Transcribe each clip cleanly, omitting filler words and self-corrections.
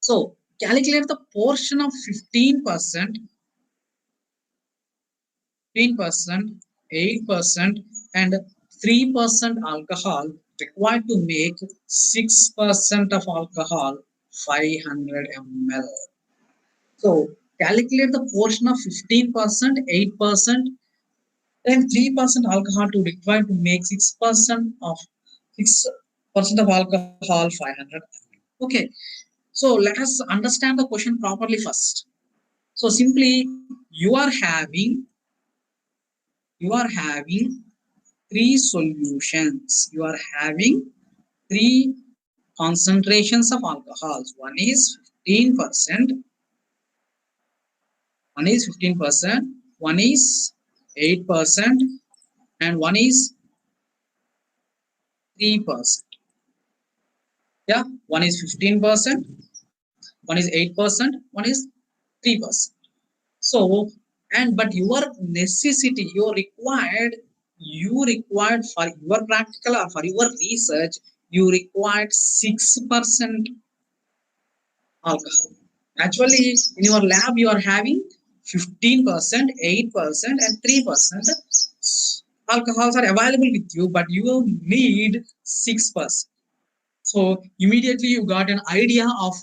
So calculate the portion of 15%, 8%, and 3% alcohol required to make 6% of alcohol, 500 ml. So calculate the portion of 15%, 8%, and 3% alcohol to required to make 6% of alcohol, 500 ml. Okay, so let us understand the question properly first. So simply you are having three solutions. You are having three concentrations of alcohols. One is 15%, one is 8%, and one is 3%. Yeah, one is 15%, one is 8%, one is 3%. So, and but your necessity, you required for your practical or for your research, you required 6% alcohol. Actually, in your lab, you are having 15%, 8%, and 3% alcohols are available with you, but you need 6%. So immediately you got an idea of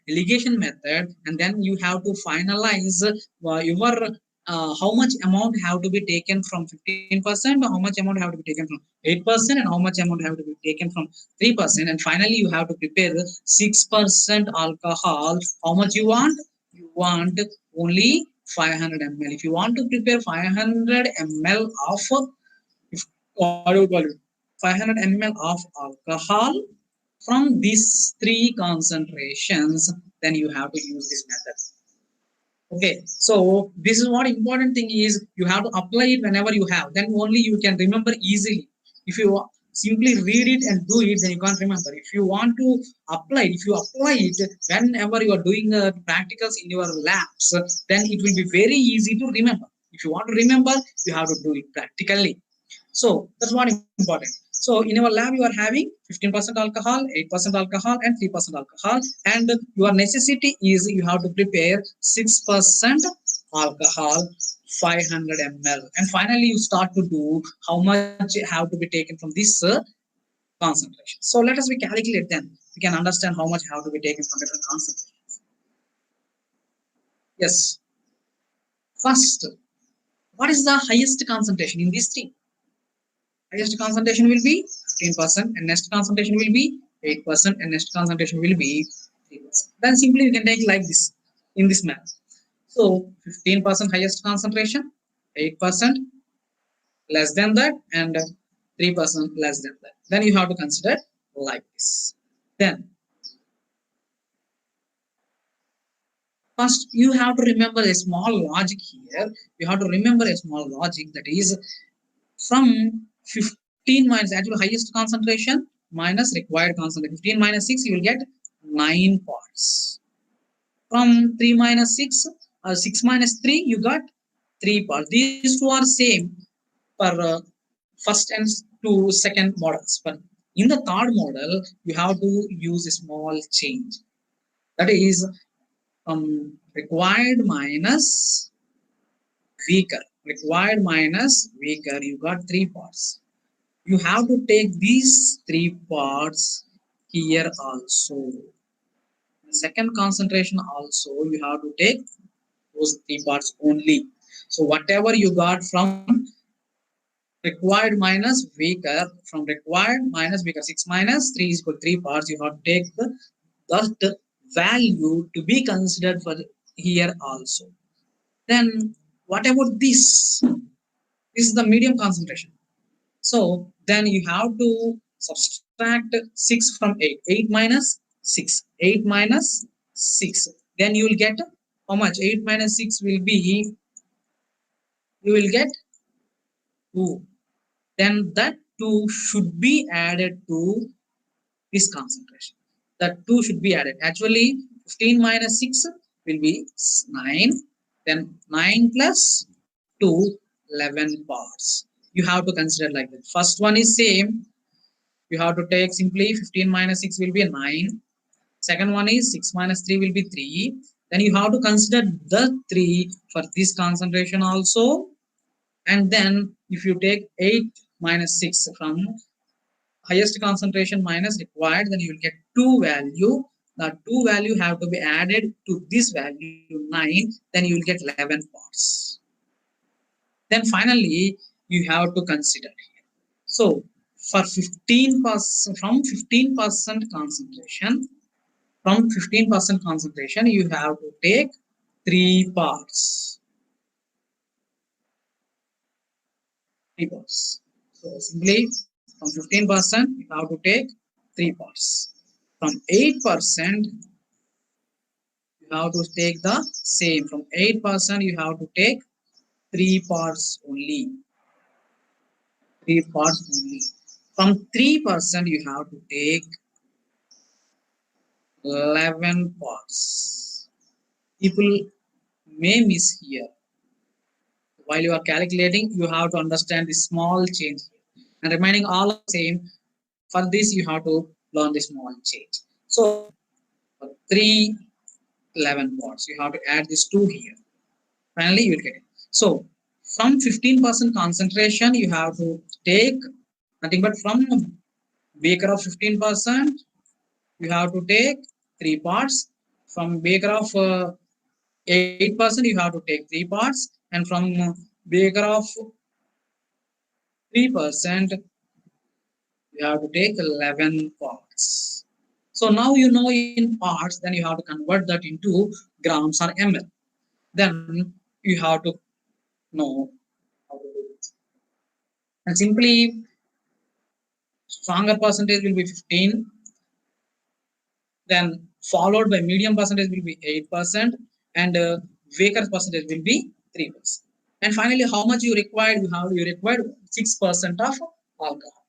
allegation method, and then you have to finalize your how much amount have to be taken from 15%, how much amount have to be taken from 8%, and how much amount have to be taken from 3%, and finally you have to prepare 6% alcohol. How much you want? You want only 500 ml. If you want to prepare 500 ml of if what do you call it? 500 ml of alcohol from these three concentrations, then you have to use this method. Okay, so this is what important thing is, you have to apply it whenever you have, then only you can remember easily. If you simply read it and do it, then you can't remember. If you want to apply it, if you apply it whenever you are doing practicals in your labs, then it will be very easy to remember. If you want to remember, you have to do it practically. So that's what important. So in our lab, you are having 15% alcohol, 8% alcohol, and 3% alcohol. And your necessity is you have to prepare 6% alcohol, 500 ml. And finally, you start to do how much have to be taken from this concentration. So let us we calculate then. We can understand how much have to be taken from different concentrations. Yes. First, what is the highest concentration in these three? Highest concentration will be 15%, and next concentration will be 8%, and next concentration will be 3%. Then simply we can take like this in this map. So 15% highest concentration, 8% less than that, and 3% less than that. Then you have to consider like this. Then first you have to remember a small logic here. You have to remember a small logic, that is from 15 minus actual highest concentration minus required concentration. 15 minus 6, you will get 9 parts. From 3 minus 6 or 6 minus 3, you got 3 parts. These two are same for first and two second models. But in the third model, you have to use a small change. That is required minus weaker. Required minus weaker, you got 3 parts. You have to take these 3 parts here also. The second concentration also, you have to take those 3 parts only. So whatever you got from required minus weaker, from required minus weaker, 6 minus 3 is equal to 3 parts, you have to take that value to be considered for here also. Then what about this? This is the medium concentration. So then you have to subtract 6 from 8. 8 minus 6. 8 minus 6. Then you will get how much? 8 minus 6 will be, you will get 2. Then that 2 should be added to this concentration. That 2 should be added. Actually, 15 minus 6 will be 9. Then 9 plus 2, 11 parts. You have to consider like that. First one is same. You have to take simply 15 minus 6 will be 9. Second one is 6 minus 3 will be 3. Then you have to consider the 3 for this concentration also. And then if you take 8 minus 6 from highest concentration minus required, then you will get 2 value. The 2 value have to be added to this value 9, then you will get 11 parts. Then finally you have to consider here. So for 15% from 15% concentration, you have to take 3 parts. 3 parts. So simply from 15% you have to take 3 parts. From 8% you have to take the same. From 8% you have to take 3 parts only. 3 parts only. From 3% you have to take 11 parts. People may miss here. While you are calculating, you have to understand the small change and remaining all the same. For this, you have to learn the small change. So, for 3, 11 parts, you have to add this 2 here. Finally, you will get it. So, from 15% concentration, you have to take nothing but from beaker of 15%, you have to take 3 parts. From beaker of 8%, you have to take 3 parts. And from beaker of 3%, you have to take 11 parts. So now you know in parts, then you have to convert that into grams or ml. Then you have to know how to do it. And simply, stronger percentage will be 15, then followed by medium percentage will be 8%, and weaker percentage will be 3%. And finally, how much you required? You required 6% of alcohol.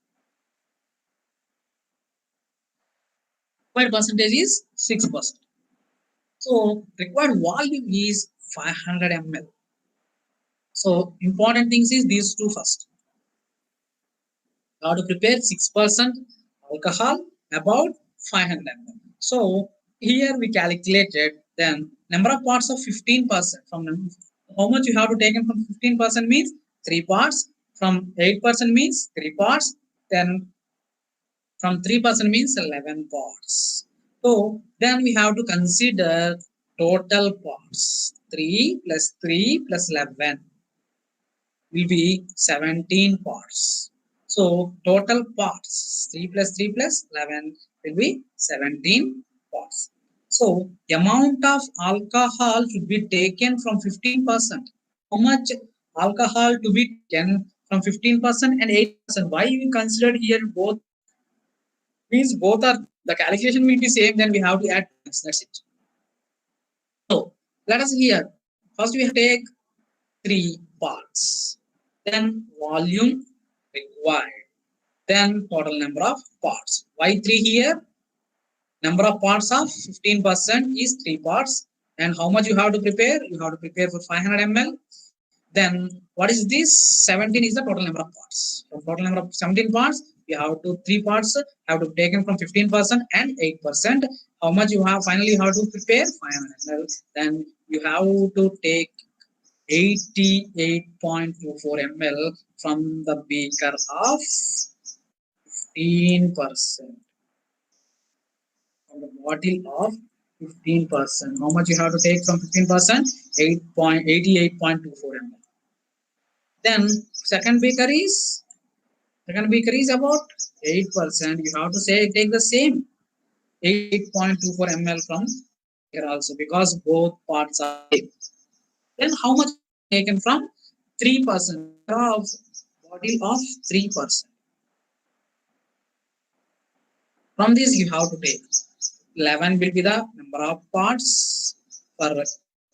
Required percentage is 6%. So required volume is 500 ml. So important things is these two first. You have to prepare 6% alcohol about 500 ml. So here we calculated then number of parts of 15%. From how much you have to take in from 15% means 3 parts. From 8% means 3 parts. Then from 3% means 11 parts. So then we have to consider total parts. 3 plus 3 plus 11 will be 17 parts. So total parts 3 plus 3 plus 11 will be 17 parts. So the amount of alcohol should be taken from 15%. How much alcohol to be taken from 15% and 8%? Why we considered here both? Means both are the calculation will be same, then we have to add points. That's it. So let us here. First we take 3 parts. Then volume required. Then total number of parts. Why 3 here? Number of parts of 15% is 3 parts. And how much you have to prepare? You have to prepare for 500 ml. Then what is this? 17 is the total number of parts. From total number of 17 parts, you have to 3 parts have to be taken from 15% and 8%. How much you have? Finally, you have to prepare 500 ml. Then you have to take 88.24 ml from the beaker of 15%. From the bottle of 15%. How much you have to take from 15%? 88.24 ml. Then second beaker is about 8%. You have to say take the same 8.24 ml from here also because both parts are same. Then how much taken from 3% of bottle of 3%. From this you have to take 11 will be the number of parts for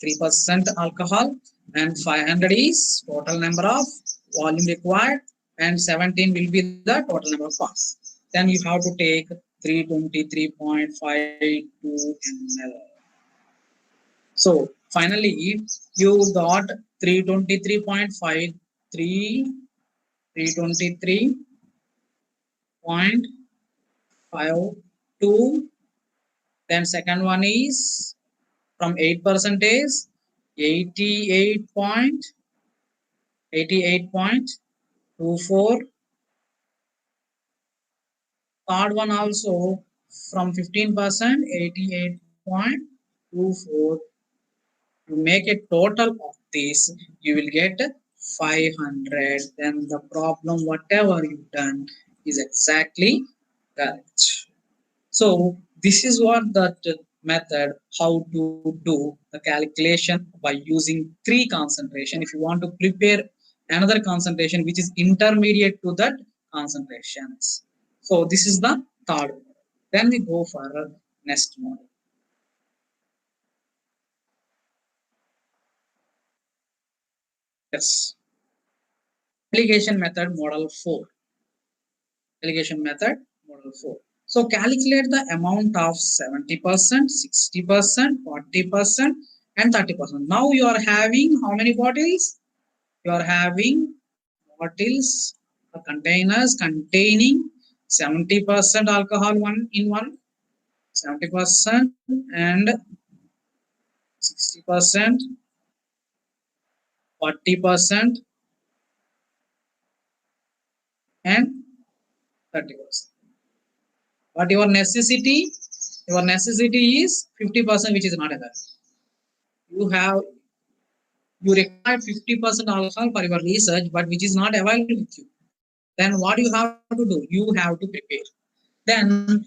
3% alcohol, and 500 is total number of volume required, and 17 will be the total number of parts. Then you have to take 323.52 ml. So finally you got 323.53, 323.52, Then second one is from 8 percentage, 88.24. Third one also from 15%, 88.24. To make a total of this, you will get 500. Then the problem, whatever you done, is exactly correct. So this is what that method, how to do the calculation by using three concentration. If you want to prepare another concentration which is intermediate to that concentrations. So this is the third one. Then we go for next model. Yes. Application method model 4. Application method model 4. So calculate the amount of 70%, 60%, 40%, and 30%. Now you are having how many bottles? You are having bottles, containers containing 70% alcohol one in one, 70% and 60%, 40% and 30%. But your necessity is 50%, which is not available. You have you require 50% alcohol for your research, but which is not available with you. Then what you have to do? You have to prepare. Then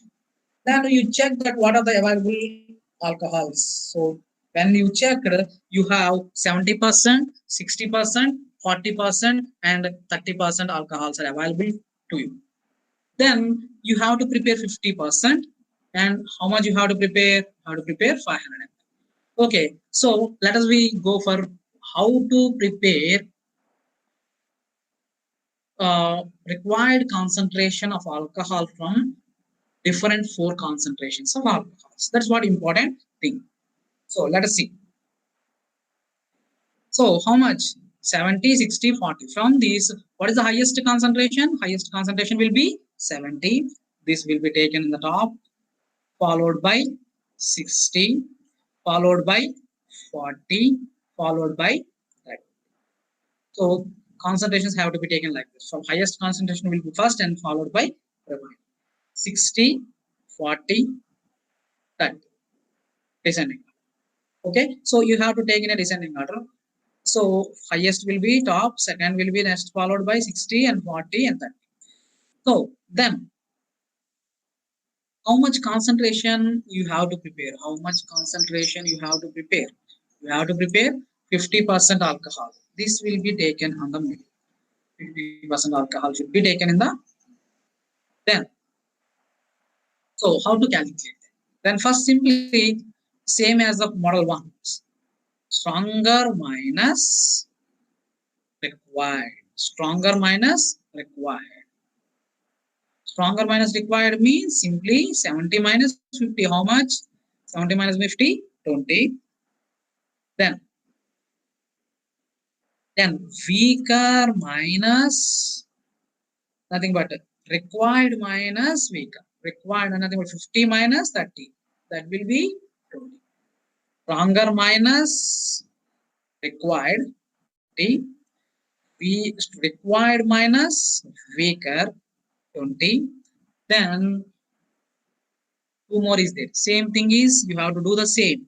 then you check that what are the available alcohols. So when you check, you have 70%, 60%, 40%, and 30% alcohols are available to you. Then you have to prepare 50%. And how much you have to prepare? You have to prepare 500. Okay, so let us we go for how to prepare required concentration of alcohol from different four concentrations of alcohols. That's what important thing. So let us see. So how much? 70, 60, 40. From these, what is the highest concentration? Highest concentration will be 70. This will be taken in the top, followed by 60, followed by 40, followed by 30. So concentrations have to be taken like this. So highest concentration will be first and followed by 60, 40, 30. Descending. Okay, so you have to take in a descending order. So highest will be top, second will be next followed by 60 and 40 and 30. So then how much concentration you have to prepare? How much concentration you have to prepare? You have to prepare 50% alcohol. This will be taken on the middle. 50% alcohol should be taken in the then. So how to calculate? Then first simply same as the model 1. Stronger minus required. Stronger minus required. Stronger minus required means simply 70 minus 50. How much? 70 minus 50, 20. Then weaker minus nothing but required minus weaker. Required nothing but 50 minus 30. That will be 20. Stronger minus required. Required minus weaker 20. Then two more is there. Same thing is you have to do the same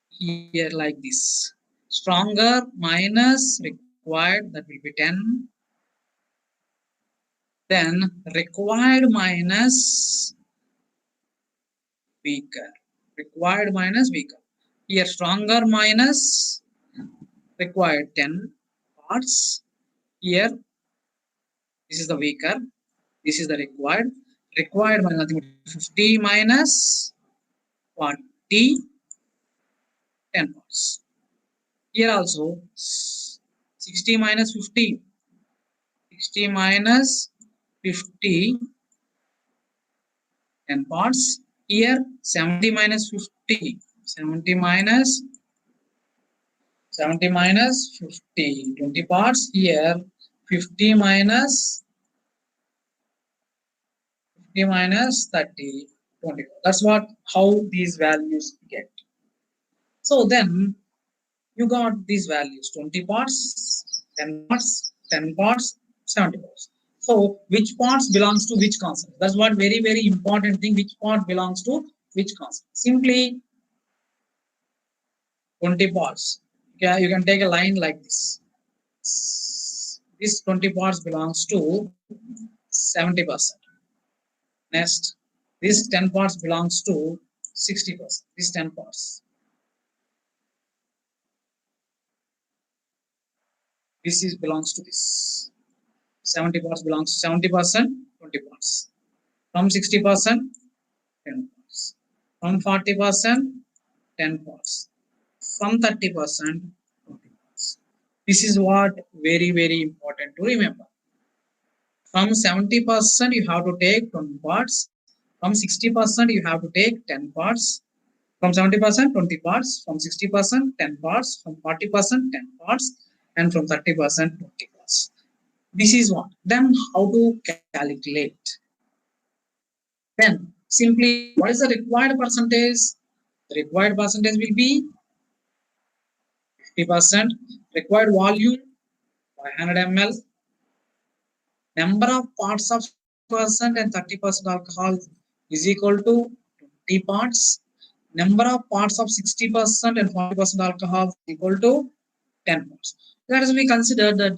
here like this. Stronger minus required, that will be 10. Then required minus weaker. Required minus weaker. Here stronger minus required 10 parts. Here this is the weaker. This is the required. Required minus nothing but 50 minus 40, 10 parts. Here also 60 minus 50. 60 minus 50, 10 parts. Here 70 minus 50. 70 minus 50, 20 parts. Here 50 minus 30, 24. That's what how these values get. So then you got these values 20 parts, 10 parts, 10 parts, 70 parts. So which parts belongs to which constant? That's what very important thing. Which part belongs to which constant? Simply 20 parts. Okay, you can take a line like this. This 20 parts belongs to 70%. Next, this 10 parts belongs to 60%. This 10 parts. This is belongs to this. 70 parts belongs to 70%, 20 parts. From 60%, 10 parts. From 40%, 10 parts. From 30%, 20 parts. This is what very important to remember. From 70% you have to take 20 parts. From 60% you have to take 10 parts. From 70%, 20 parts. From 60%, 10 parts. From 40%, 10 parts. And from 30%, 20 parts. This is what. Then how to calculate? Then simply what is the required percentage? The required percentage will be 50%. Required volume 500 ml. Number of parts of percent and 30% alcohol is equal to 20 parts. Number of parts of 60% and 40% alcohol is equal to 10 parts. Let us we consider that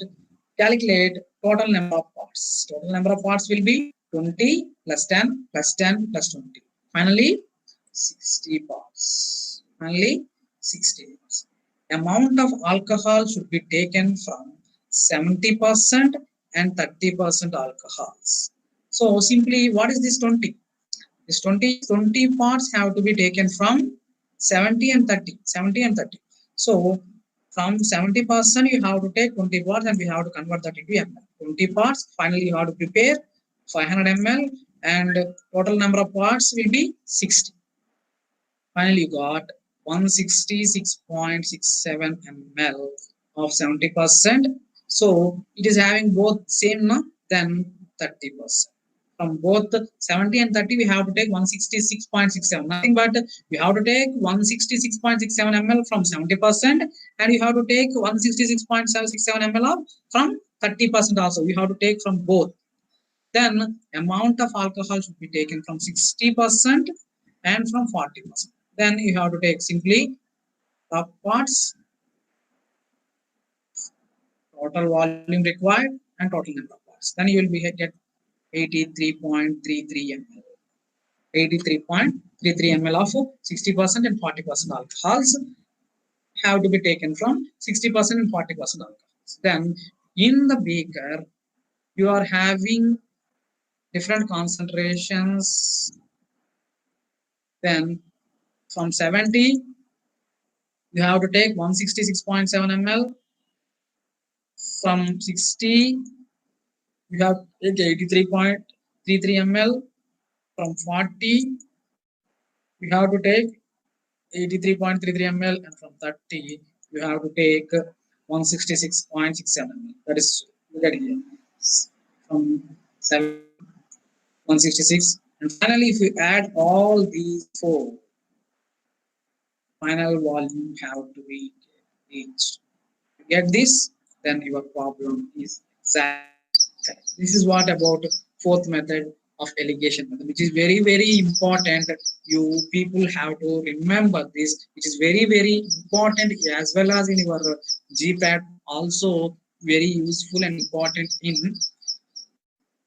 calculate total number of parts. Total number of parts will be 20 plus 10 plus 10 plus 20. Finally, 60 parts. Finally, 60 parts. Amount of alcohol should be taken from 70% and 30% alcohols. So simply, what is this 20? This 20 parts have to be taken from 70 and 30. 70 and 30. So from 70% you have to take 20 parts and we have to convert that into ml. 20 parts. Finally, you have to prepare 500 ml and total number of parts will be 60. Finally, you got 166.67 ml of 70%. So it is having both same then 30%. From both 70 and 30, we have to take 166.67. Nothing but we have to take 166.67 ml from 70%, and you have to take 166.67 ml from 30% also. We have to take from both. Then amount of alcohol should be taken from 60% and from 40%. Then you have to take simply top parts, total volume required, and total number of parts. Then you will be get 83.33 ml. 83.33 ml of 60% and 40% alcohols have to be taken from 60% and 40% alcohols. Then in the beaker, you are having different concentrations. Then from 70, you have to take 166.7 ml. From 60, you have to take 83.33 ml. From 40, you have to take 83.33 ml, and from 30, you have to take 166.67 ml. That is, look at here. From 7, 166, and finally, if you add all these four, final volume have to be reached. To get this, then your problem is exact. This is what about fourth method of alligation method, which is very important. You people have to remember this, which is very important, as well as in your GPAT, also very useful and important in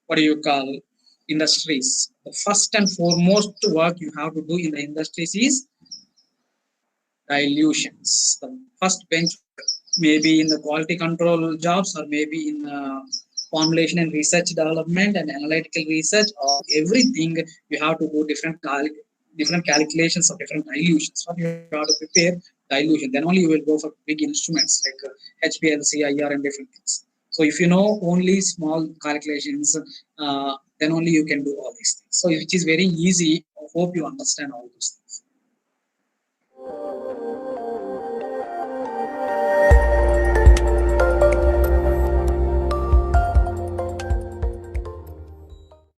what do you call industries. The first and foremost work you have to do in the industries is dilutions. The first bench, maybe in the quality control jobs, or maybe in formulation and research development and analytical research, or everything, you have to do different calculations of different dilutions. So you have to prepare dilution. Then only you will go for big instruments like HPLC, IR, and different things. So if you know only small calculations, then only you can do all these things. So which is very easy. I hope you understand all those things.